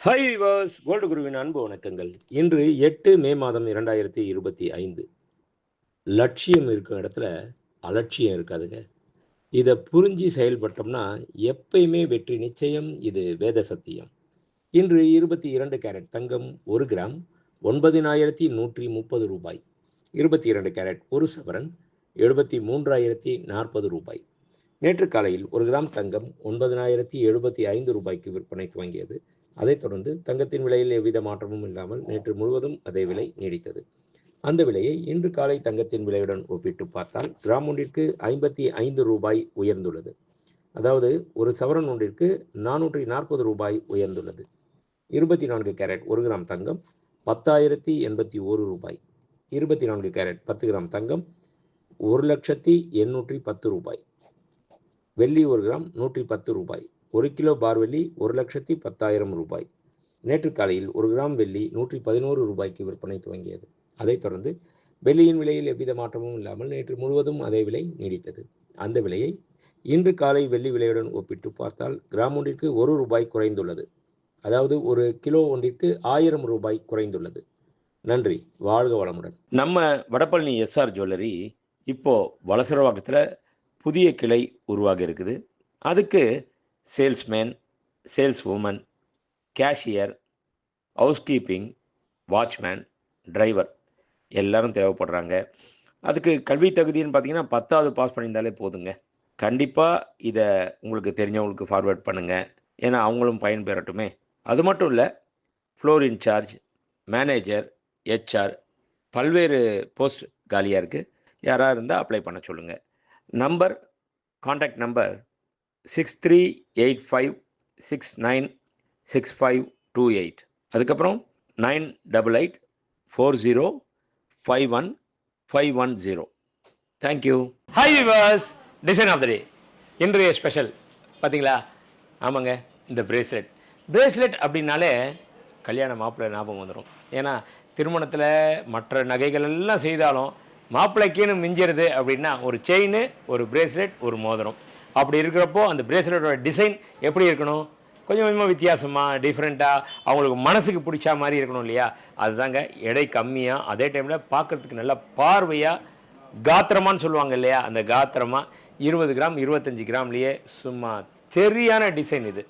Hi viewers, gold குருவின் அன்பு வணக்கங்கள். இன்று 8 மே மாதம் 2025. லட்சியம் இருக்கும் இடத்துல அலட்சியம் இருக்காதுங்க. இத புரிஞ்சு செயல்பட்டோம்னா எப்பயுமே வெற்றி நிச்சயம். இது வேத சத்தியம். இன்று 22 கேரட் தங்கம் 1 கிராம் ரூ. 9,130. 22 கேரட் 1 சவரன் ரூ. 73,040. நேற்று காலையில் 1 கிராம் தங்கம் ரூ. 9,075 விற்பனை துவங்கியது. அதைத் தொடர்ந்து தங்கத்தின் விலையில் எவ்வித மாற்றமும் இல்லாமல் நேற்று முழுவதும் அதே விலை நீடித்தது. அந்த விலையை இன்று காலை தங்கத்தின் விலையுடன் ஒப்பிட்டு பார்த்தால் கிராம் ஒன்றிற்கு ரூ. 55 உயர்ந்துள்ளது. அதாவது ஒரு சவரன் ஒன்றிற்கு ரூ. 440 உயர்ந்துள்ளது. 24 கேரட் 1 கிராம் தங்கம் ரூ. 10,081. 24 கேரட் 10 கிராம் தங்கம் ரூ. 1,810. வெள்ளி 1 கிராம் ரூ. 110. 1 கிலோ பார் வெள்ளி ரூ. 1,10,000. நேற்று காலையில் 1 கிராம் வெள்ளி ரூ. 111 விற்பனை துவங்கியது. அதைத் தொடர்ந்து வெள்ளியின் விலையில் எவ்வித மாற்றமும் இல்லாமல் நேற்று முழுவதும் அதே விலை நீடித்தது. அந்த விலையை இன்று காலை வெள்ளி விலையுடன் ஒப்பிட்டு பார்த்தால் கிராம் ஒன்றிற்கு ரூ. 1 குறைந்துள்ளது. அதாவது ஒரு கிலோ ஒன்றிற்கு ரூ. 1000 குறைந்துள்ளது. நன்றி. வாழ்க வளமுடன். நம்ம வடபழனி எஸ்ஆர் ஜுவல்லரி இப்போ வலசரவாக்கத்தில் புதிய கிளை உருவாகி இருக்குது. அதுக்கு salesman, sales woman, cashier, housekeeping, watchman, driver எல்லோரும் தேவைப்படுறாங்க. அதுக்கு கல்வி தகுதின்னு பார்த்தீங்கன்னா 10வது பாஸ் பண்ணியிருந்தாலே போதுங்க. கண்டிப்பாக இதை உங்களுக்கு தெரிஞ்சவங்களுக்கு ஃபார்வேர்ட் பண்ணுங்கள். ஏன்னா அவங்களும் பயன்பெறட்டுமே. அது மட்டும் இல்லை, ஃப்ளோர் இன்சார்ஜ், மேனேஜர், ஹெச்ஆர் பல்வேறு போஸ்ட் காலியாக இருக்குது. யாராக இருந்தால் அப்ளை பண்ண சொல்லுங்கள். Contact number 6385696528. அதுக்கப்புறம் 9884051510. Thank you. Hi viewers, design of the day. இன்றைய ஸ்பெஷல் பார்த்தீங்களா? ஆமாங்க, இந்த பிரேஸ்லெட் அப்படின்னாலே கல்யாண மாப்பிள்ளை ஞாபகம் வந்துடும். ஏன்னா திருமணத்தில் மற்ற நகைகள் எல்லாம் செய்தாலும் மாப்பிள்ளைக்குன்னு மிஞ்சிறது அப்படின்னா ஒரு செயின், ஒரு பிரேஸ்லெட், ஒரு மோதிரம். அப்படி இருக்கிறப்போ அந்த பிரேஸ்லெட்டோட டிசைன் எப்படி இருக்கணும்? கொஞ்சம் கொஞ்சமாக வித்தியாசமாக, டிஃப்ரெண்ட்டாக, அவங்களுக்கு மனசுக்கு பிடிச்சா மாதிரி இருக்கணும் இல்லையா? அதுதாங்க எடை கம்மியாக, அதே டைமில் பார்க்குறதுக்கு நல்லா பார்வையாக, காத்திரமானு சொல்லுவாங்க இல்லையா? அந்த காத்திரமாக 20 கிராம் 25 கிராம்லேயே சும்மா சரியான டிசைன் இது.